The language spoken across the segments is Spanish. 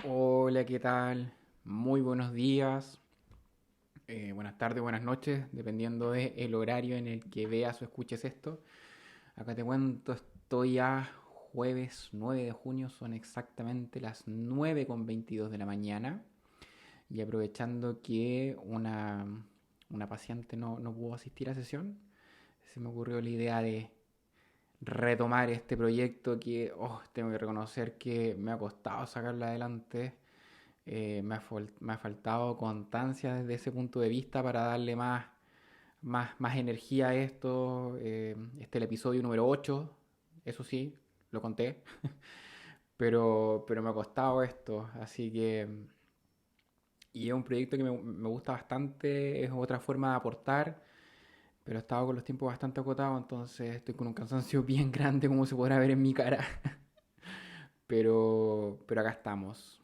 Hola, ¿qué tal? Muy buenos días, buenas tardes, buenas noches, dependiendo del horario en el que veas o escuches esto. Acá te cuento, estoy a jueves 9 de junio, son exactamente las 9:22 de la mañana. Y aprovechando que una paciente no pudo asistir a sesión, se me ocurrió la idea de retomar este proyecto que tengo que reconocer que me ha costado sacarlo adelante. Me ha faltado constancia desde ese punto de vista para darle más energía a esto. Este es el episodio número 8, eso sí, lo conté, pero me ha costado esto, así que... Y es un proyecto que me gusta bastante, es otra forma de aportar, pero he estado con los tiempos bastante acotados, entonces estoy con un cansancio bien grande, como se podrá ver en mi cara, pero acá estamos.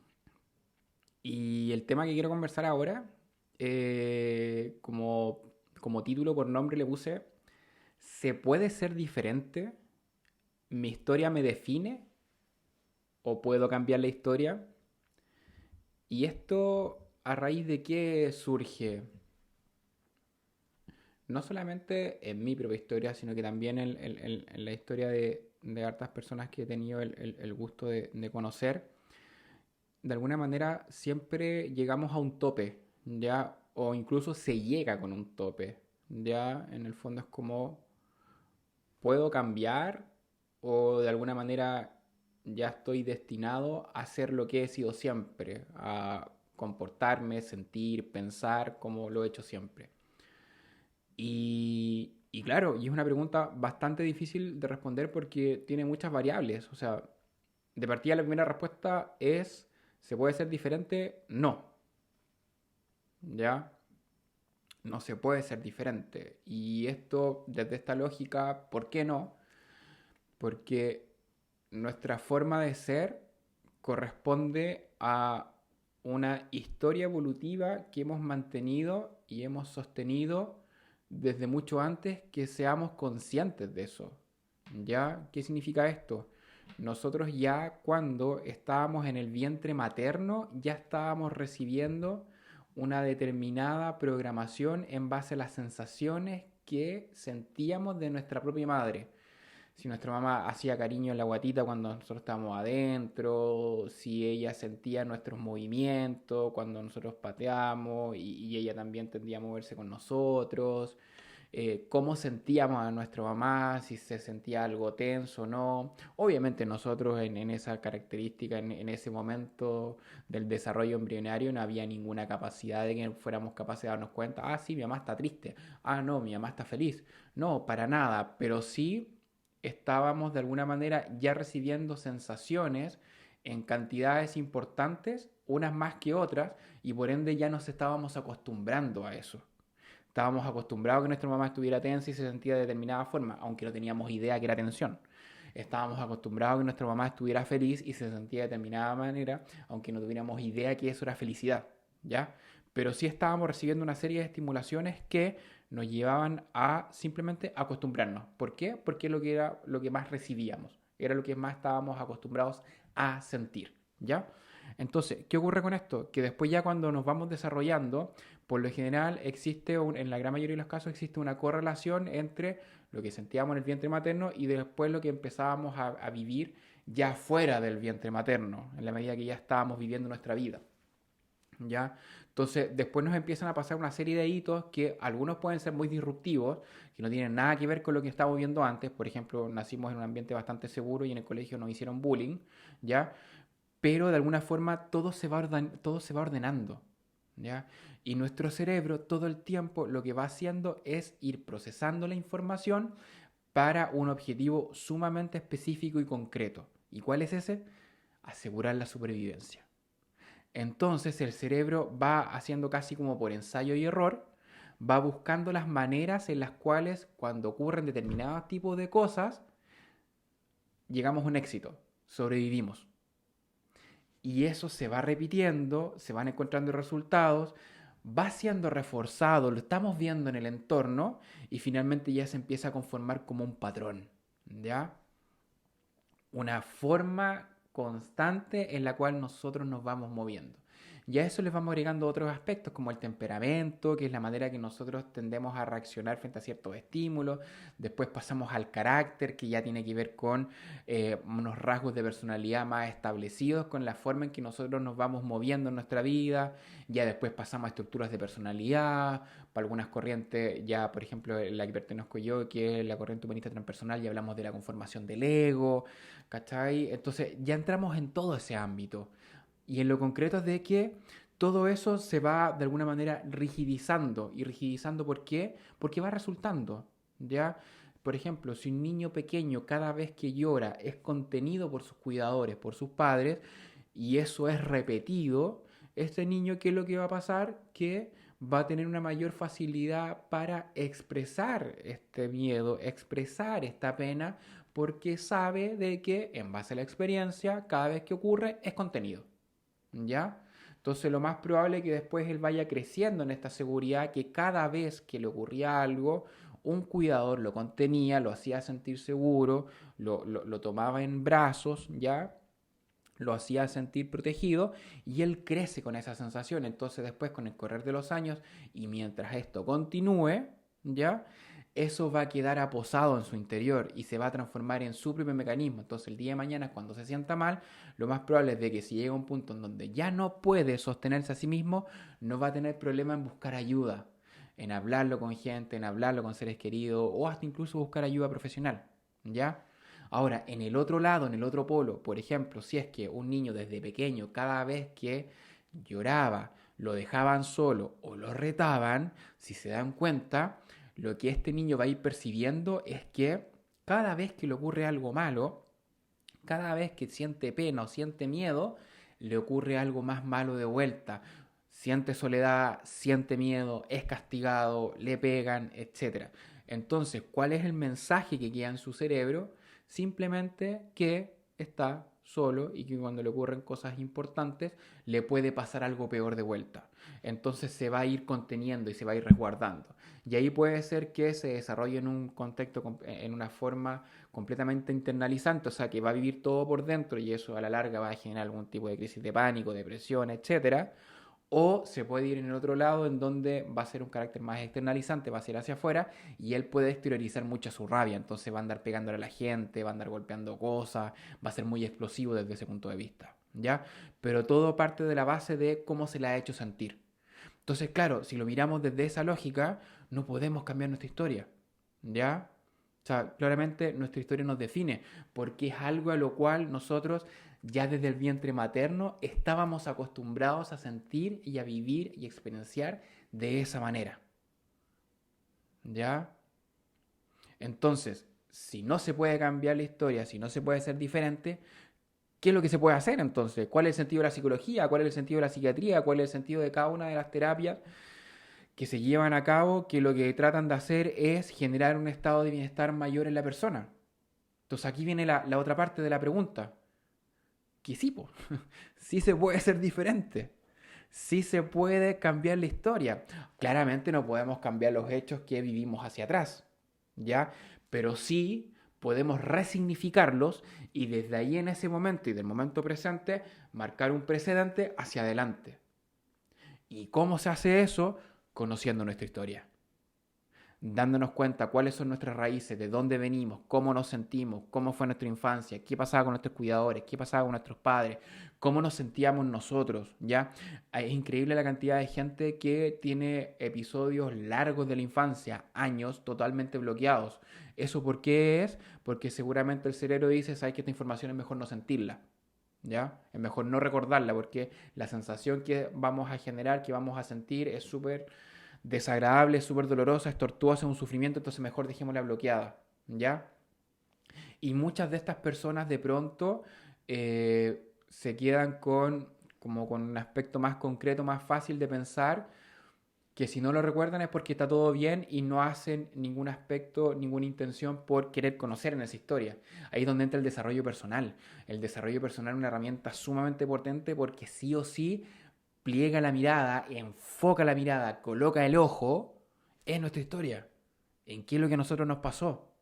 Y el tema que quiero conversar ahora, como título por nombre le puse, ¿se puede ser diferente? ¿Mi historia me define? ¿O puedo cambiar la historia? ¿Y esto a raíz de qué surge? No solamente en mi propia historia, sino que también en la historia de hartas personas que he tenido el gusto de conocer. De alguna manera siempre llegamos a un tope, ¿ya? O incluso se llega con un tope, ¿ya? En el fondo es como, ¿puedo cambiar? O de alguna manera ya estoy destinado a ser lo que he sido siempre, a comportarme, sentir, pensar como lo he hecho siempre. Y claro, y es una pregunta bastante difícil de responder porque tiene muchas variables. O sea, de partida la primera respuesta es, ¿se puede ser diferente? No, ¿ya? No se puede ser diferente. Y esto, desde esta lógica, ¿por qué no? Porque nuestra forma de ser corresponde a una historia evolutiva que hemos mantenido y hemos sostenido desde mucho antes que seamos conscientes de eso. ¿Ya? ¿Qué significa esto? Nosotros ya cuando estábamos en el vientre materno ya estábamos recibiendo una determinada programación en base a las sensaciones que sentíamos de nuestra propia madre. Si nuestra mamá hacía cariño en la guatita cuando nosotros estábamos adentro, si ella sentía nuestros movimientos cuando nosotros pateamos y ella también tendía a moverse con nosotros, cómo sentíamos a nuestra mamá, si se sentía algo tenso o no. Obviamente nosotros en esa característica, en ese momento del desarrollo embrionario, no había ninguna capacidad de que fuéramos capaces de darnos cuenta, ah, sí, mi mamá está triste, ah, no, mi mamá está feliz. No, para nada, pero sí estábamos de alguna manera ya recibiendo sensaciones en cantidades importantes, unas más que otras, y por ende ya nos estábamos acostumbrando a eso. Estábamos acostumbrados a que nuestra mamá estuviera tensa y se sentía de determinada forma, aunque no teníamos idea que era tensión. Estábamos acostumbrados a que nuestra mamá estuviera feliz y se sentía de determinada manera, aunque no tuviéramos idea que eso era felicidad, ¿ya? Pero sí estábamos recibiendo una serie de estimulaciones que nos llevaban a simplemente acostumbrarnos. ¿Por qué? Porque lo que era lo que más recibíamos, era lo que más estábamos acostumbrados a sentir, ¿ya? Entonces, ¿qué ocurre con esto? Que después ya cuando nos vamos desarrollando, por lo general en la gran mayoría de los casos existe una correlación entre lo que sentíamos en el vientre materno y después lo que empezábamos a vivir ya fuera del vientre materno, en la medida que ya estábamos viviendo nuestra vida. ¿Ya? Entonces, después nos empiezan a pasar una serie de hitos que algunos pueden ser muy disruptivos, que no tienen nada que ver con lo que estábamos viendo antes. Por ejemplo, nacimos en un ambiente bastante seguro y en el colegio nos hicieron bullying, ¿ya? Pero de alguna forma todo se va ordenando, ¿ya? Y nuestro cerebro todo el tiempo lo que va haciendo es ir procesando la información para un objetivo sumamente específico y concreto. ¿Y cuál es ese? Asegurar la supervivencia. Entonces el cerebro va haciendo casi como por ensayo y error, va buscando las maneras en las cuales cuando ocurren determinados tipos de cosas, llegamos a un éxito, sobrevivimos. Y eso se va repitiendo, se van encontrando resultados, va siendo reforzado, lo estamos viendo en el entorno y finalmente ya se empieza a conformar como un patrón, ¿ya? Una forma constante en la cual nosotros nos vamos moviendo. Y a eso les vamos agregando otros aspectos como el temperamento, que es la manera que nosotros tendemos a reaccionar frente a ciertos estímulos. Después pasamos al carácter, que ya tiene que ver con unos rasgos de personalidad más establecidos, con la forma en que nosotros nos vamos moviendo en nuestra vida. Ya después pasamos a estructuras de personalidad, para algunas corrientes, ya por ejemplo la que pertenezco yo, que es la corriente humanista transpersonal, y hablamos de la conformación del ego, ¿cachai? Entonces ya entramos en todo ese ámbito. Y en lo concreto es de que todo eso se va de alguna manera rigidizando. ¿Y rigidizando por qué? Porque va resultando, ¿ya? Por ejemplo, si un niño pequeño cada vez que llora es contenido por sus cuidadores, por sus padres, y eso es repetido, este niño, ¿qué es lo que va a pasar? Que va a tener una mayor facilidad para expresar este miedo, expresar esta pena, porque sabe de que en base a la experiencia, cada vez que ocurre es contenido. ¿Ya? Entonces lo más probable es que después él vaya creciendo en esta seguridad que cada vez que le ocurría algo, un cuidador lo contenía, lo hacía sentir seguro, lo tomaba en brazos, ¿ya? Lo hacía sentir protegido y él crece con esa sensación. Entonces después con el correr de los años y mientras esto continúe, ¿ya? Eso va a quedar aposado en su interior y se va a transformar en su propio mecanismo. Entonces el día de mañana cuando se sienta mal, lo más probable es de que si llega a un punto en donde ya no puede sostenerse a sí mismo, no va a tener problema en buscar ayuda, en hablarlo con gente, en hablarlo con seres queridos o hasta incluso buscar ayuda profesional, ¿ya? Ahora, en el otro lado, en el otro polo, por ejemplo, si es que un niño desde pequeño, cada vez que lloraba, lo dejaban solo o lo retaban, si se dan cuenta, lo que este niño va a ir percibiendo es que cada vez que le ocurre algo malo, cada vez que siente pena o siente miedo, le ocurre algo más malo de vuelta. Siente soledad, siente miedo, es castigado, le pegan, etcétera. Entonces, ¿cuál es el mensaje que queda en su cerebro? Simplemente que está solo y que cuando le ocurren cosas importantes le puede pasar algo peor de vuelta. Entonces se va a ir conteniendo y se va a ir resguardando. Y ahí puede ser que se desarrolle en un contexto, en una forma completamente internalizante, o sea que va a vivir todo por dentro y eso a la larga va a generar algún tipo de crisis de pánico, depresión, etcétera. O se puede ir en el otro lado en donde va a ser un carácter más externalizante, va a ser hacia afuera y él puede exteriorizar mucho su rabia, entonces va a andar pegándole a la gente, va a andar golpeando cosas, va a ser muy explosivo desde ese punto de vista, ¿ya? Pero todo parte de la base de cómo se le ha hecho sentir. Entonces, claro, si lo miramos desde esa lógica, no podemos cambiar nuestra historia, ¿ya? O sea, claramente nuestra historia nos define, porque es algo a lo cual nosotros ya desde el vientre materno estábamos acostumbrados a sentir y a vivir y experienciar de esa manera, ¿ya? Entonces, si no se puede cambiar la historia, si no se puede ser diferente, ¿qué es lo que se puede hacer entonces? ¿Cuál es el sentido de la psicología? ¿Cuál es el sentido de la psiquiatría? ¿Cuál es el sentido de cada una de las terapias que se llevan a cabo, que lo que tratan de hacer es generar un estado de bienestar mayor en la persona? Entonces aquí viene la otra parte de la pregunta. Que sí, po, sí se puede ser diferente. Sí se puede cambiar la historia. Claramente no podemos cambiar los hechos que vivimos hacia atrás, ¿ya? Pero sí podemos resignificarlos y desde ahí en ese momento y del momento presente marcar un precedente hacia adelante. ¿Y cómo se hace eso? Conociendo nuestra historia, dándonos cuenta cuáles son nuestras raíces, de dónde venimos, cómo nos sentimos, cómo fue nuestra infancia, qué pasaba con nuestros cuidadores, qué pasaba con nuestros padres, cómo nos sentíamos nosotros, ¿ya? Es increíble la cantidad de gente que tiene episodios largos de la infancia, años totalmente bloqueados. ¿Eso por qué es? Porque seguramente el cerebro dice, sabes que esta información es mejor no sentirla. ¿Ya? Es mejor no recordarla porque la sensación que vamos a generar, que vamos a sentir es súper desagradable, es súper dolorosa, es tortuosa, es un sufrimiento, entonces mejor dejémosla bloqueada, ¿ya? Y muchas de estas personas de pronto se quedan con, como con un aspecto más concreto, más fácil de pensar, que si no lo recuerdan es porque está todo bien y no hacen ningún aspecto, ninguna intención por querer conocer en esa historia. Ahí es donde entra el desarrollo personal. El desarrollo personal es una herramienta sumamente potente porque sí o sí pliega la mirada, enfoca la mirada, coloca el ojo en nuestra historia, en qué es lo que a nosotros nos pasó.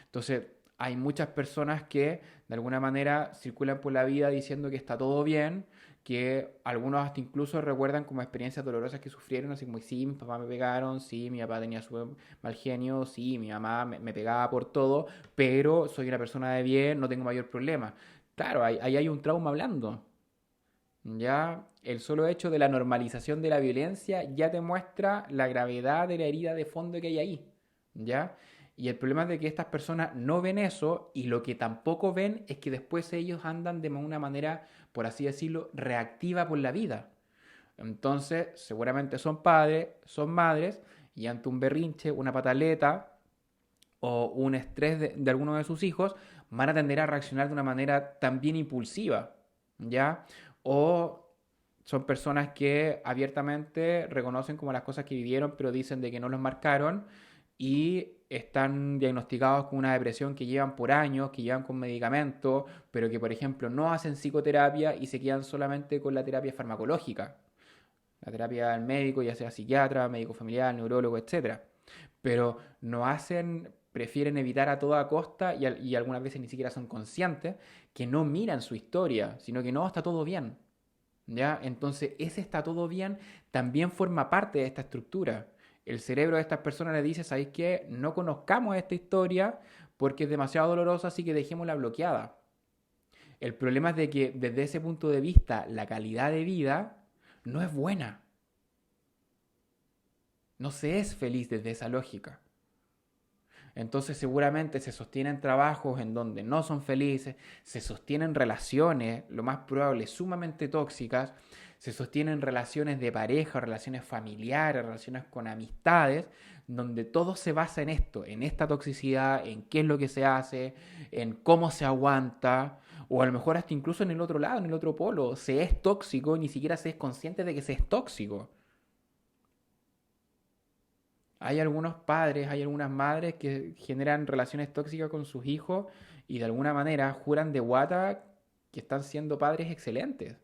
Entonces, Hay muchas personas que de alguna manera circulan por la vida diciendo que está todo bien, que algunos hasta incluso recuerdan como experiencias dolorosas que sufrieron, así como, sí, mi papá me pegaron, sí, mi papá tenía su mal genio, sí, mi mamá me pegaba por todo, pero soy una persona de bien, no tengo mayor problema. Claro, ahí hay un trauma hablando. Ya el solo hecho de la normalización de la violencia ya te muestra la gravedad de la herida de fondo que hay ahí. ¿Ya? Y el problema es de que estas personas no ven eso y lo que tampoco ven es que después ellos andan de una manera, por así decirlo, reactiva por la vida. Entonces, seguramente son padres, son madres y ante un berrinche, una pataleta o un estrés de alguno de sus hijos, van a tender a reaccionar de una manera también impulsiva, ¿ya? O son personas que abiertamente reconocen como las cosas que vivieron, pero dicen de que no los marcaron y están diagnosticados con una depresión que llevan por años, que llevan con medicamentos, pero que, por ejemplo, no hacen psicoterapia y se quedan solamente con la terapia farmacológica, la terapia del médico, ya sea psiquiatra, médico familiar, neurólogo, etcétera. Pero no hacen, prefieren evitar a toda costa y algunas veces ni siquiera son conscientes que no miran su historia, sino que no, está todo bien. ¿Ya? Entonces, ese está todo bien también forma parte de esta estructura. El cerebro de estas personas le dice, ¿sabéis qué? No conozcamos esta historia porque es demasiado dolorosa, así que dejémosla bloqueada. El problema es de que desde ese punto de vista la calidad de vida no es buena. No se es feliz desde esa lógica. Entonces seguramente se sostienen trabajos en donde no son felices, se sostienen relaciones, lo más probable, sumamente tóxicas, se sostienen relaciones de pareja, relaciones familiares, relaciones con amistades, donde todo se basa en esto, en esta toxicidad, en qué es lo que se hace, en cómo se aguanta, o a lo mejor hasta incluso en el otro lado, en el otro polo, se es tóxico y ni siquiera se es consciente de que se es tóxico. Hay algunos padres, hay algunas madres que generan relaciones tóxicas con sus hijos y de alguna manera juran de guata que están siendo padres excelentes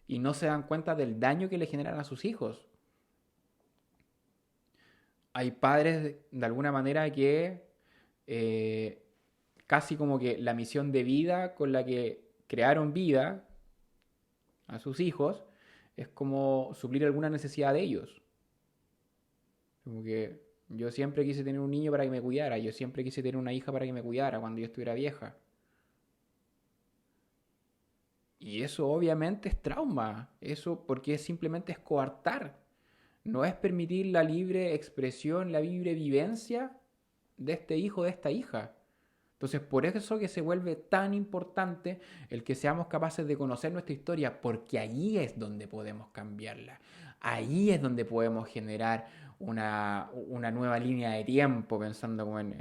y no se dan cuenta del daño que le generan a sus hijos. Hay padres de alguna manera que eh, casi como que la misión de vida con la que crearon vida a sus hijos es como suplir alguna necesidad de ellos. Como que yo siempre quise tener un niño para que me cuidara, yo siempre quise tener una hija para que me cuidara cuando yo estuviera vieja. Y eso obviamente es trauma, eso porque simplemente es coartar, no es permitir la libre expresión, la libre vivencia de este hijo, de esta hija. Entonces, por eso que se vuelve tan importante el que seamos capaces de conocer nuestra historia, porque ahí es donde podemos cambiarla. Ahí es donde podemos generar una nueva línea de tiempo, pensando como en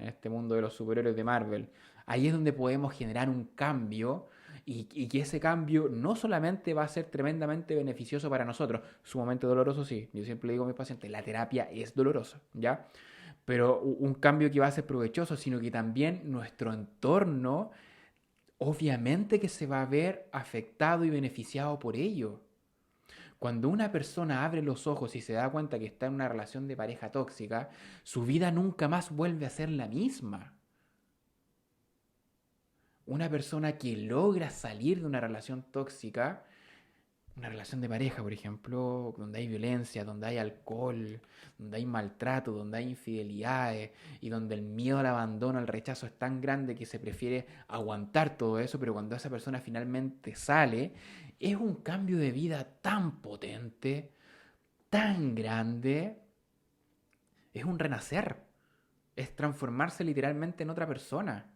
este mundo de los superhéroes de Marvel. Ahí es donde podemos generar un cambio y que ese cambio no solamente va a ser tremendamente beneficioso para nosotros, sumamente doloroso, sí. Yo siempre le digo a mis pacientes, la terapia es dolorosa, ¿ya? Pero un cambio que va a ser provechoso, sino que también nuestro entorno, obviamente que se va a ver afectado y beneficiado por ello. Cuando una persona abre los ojos y se da cuenta que está en una relación de pareja tóxica, su vida nunca más vuelve a ser la misma. Una persona que logra salir de una relación tóxica, una relación de pareja, por ejemplo, donde hay violencia, donde hay alcohol, donde hay maltrato, donde hay infidelidades y donde el miedo al abandono, al rechazo es tan grande que se prefiere aguantar todo eso, pero cuando esa persona finalmente sale, es un cambio de vida tan potente, tan grande, es un renacer, es transformarse literalmente en otra persona.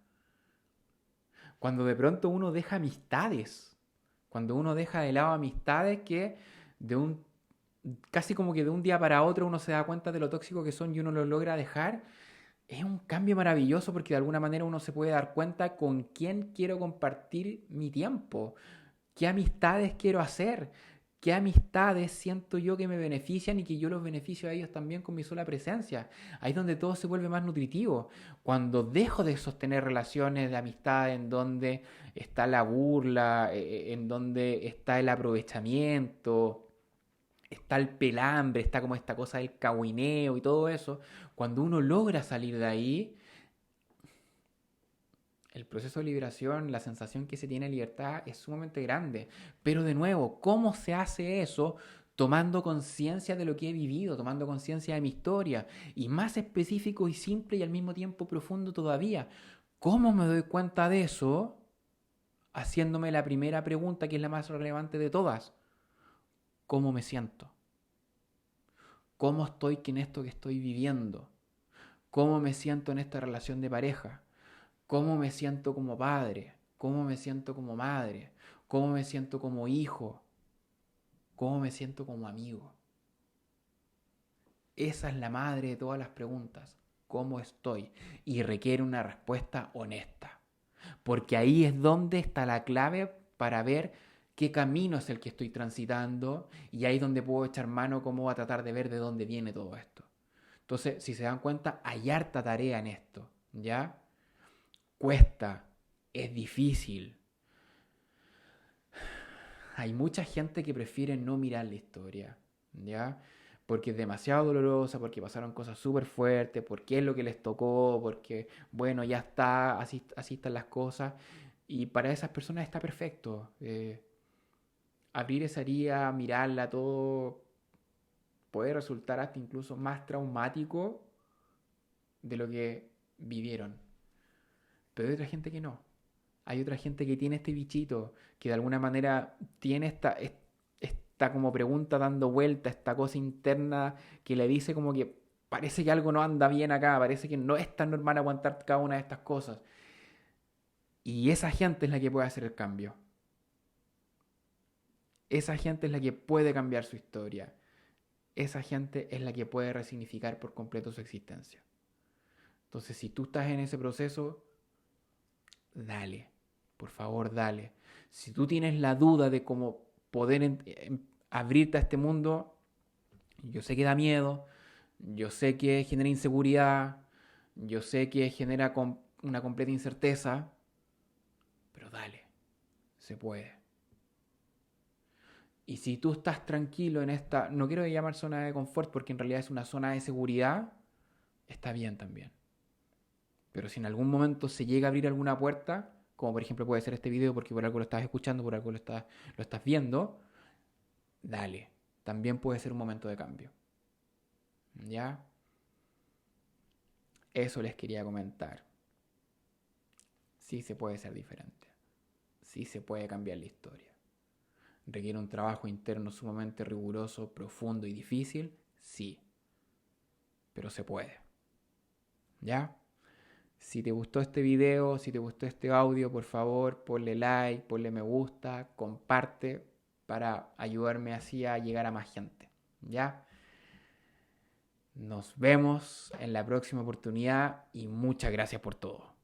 Cuando de pronto uno deja amistades, cuando uno deja de lado amistades que de un casi como que de un día para otro uno se da cuenta de lo tóxico que son y uno lo logra dejar, es un cambio maravilloso porque de alguna manera uno se puede dar cuenta con quién quiero compartir mi tiempo, qué amistades quiero hacer, qué amistades siento yo que me benefician y que yo los beneficio a ellos también con mi sola presencia. Ahí es donde todo se vuelve más nutritivo. Cuando dejo de sostener relaciones de amistad en donde está la burla, en donde está el aprovechamiento, está el pelambre, está como esta cosa del cahuineo y todo eso, cuando uno logra salir de ahí, el proceso de liberación, la sensación que se tiene de libertad es sumamente grande. Pero de nuevo, ¿cómo se hace eso? Tomando conciencia de lo que he vivido, tomando conciencia de mi historia. Y más específico y simple y al mismo tiempo profundo todavía. ¿Cómo me doy cuenta de eso? Haciéndome la primera pregunta, que es la más relevante de todas. ¿Cómo me siento? ¿Cómo estoy en esto que estoy viviendo? ¿Cómo me siento en esta relación de pareja? ¿Cómo me siento como padre? ¿Cómo me siento como madre? ¿Cómo me siento como hijo? ¿Cómo me siento como amigo? Esa es la madre de todas las preguntas. ¿Cómo estoy? Y requiere una respuesta honesta. Porque ahí es donde está la clave para ver qué camino es el que estoy transitando y ahí es donde puedo echar mano cómo a tratar de ver de dónde viene todo esto. Entonces, si se dan cuenta, hay harta tarea en esto, ¿ya? Cuesta, es difícil. Hay mucha gente que prefiere no mirar la historia, ¿ya? Porque es demasiado dolorosa, porque pasaron cosas súper fuertes, porque es lo que les tocó, porque, bueno, ya está, así están las cosas. Y para esas personas está perfecto. Abrir esa herida, mirarla, todo puede resultar hasta incluso más traumático de lo que vivieron. Pero hay otra gente que no. Hay otra gente que tiene este bichito, que de alguna manera tiene esta como pregunta dando vuelta, esta cosa interna que le dice como que parece que algo no anda bien acá, parece que no es tan normal aguantar cada una de estas cosas. Y esa gente es la que puede hacer el cambio. Esa gente es la que puede cambiar su historia. Esa gente es la que puede resignificar por completo su existencia. Entonces, si tú estás en ese proceso, dale, por favor, dale. Si tú tienes la duda de cómo poder abrirte a este mundo, yo sé que da miedo, yo sé que genera inseguridad, yo sé que genera una completa incerteza, pero dale, se puede. Y si tú estás tranquilo en esta, no quiero llamar zona de confort porque en realidad es una zona de seguridad, está bien también. Pero si en algún momento se llega a abrir alguna puerta, como por ejemplo puede ser este video porque por algo lo estás escuchando, por algo lo estás viendo, dale. También puede ser un momento de cambio. ¿Ya? Eso les quería comentar. Sí se puede ser diferente. Sí se puede cambiar la historia. ¿Requiere un trabajo interno sumamente riguroso, profundo y difícil? Sí. Pero se puede. ¿Ya? Si te gustó este video, si te gustó este audio, por favor, ponle like, ponle me gusta, comparte para ayudarme así a llegar a más gente. ¿Ya? Nos vemos en la próxima oportunidad y muchas gracias por todo.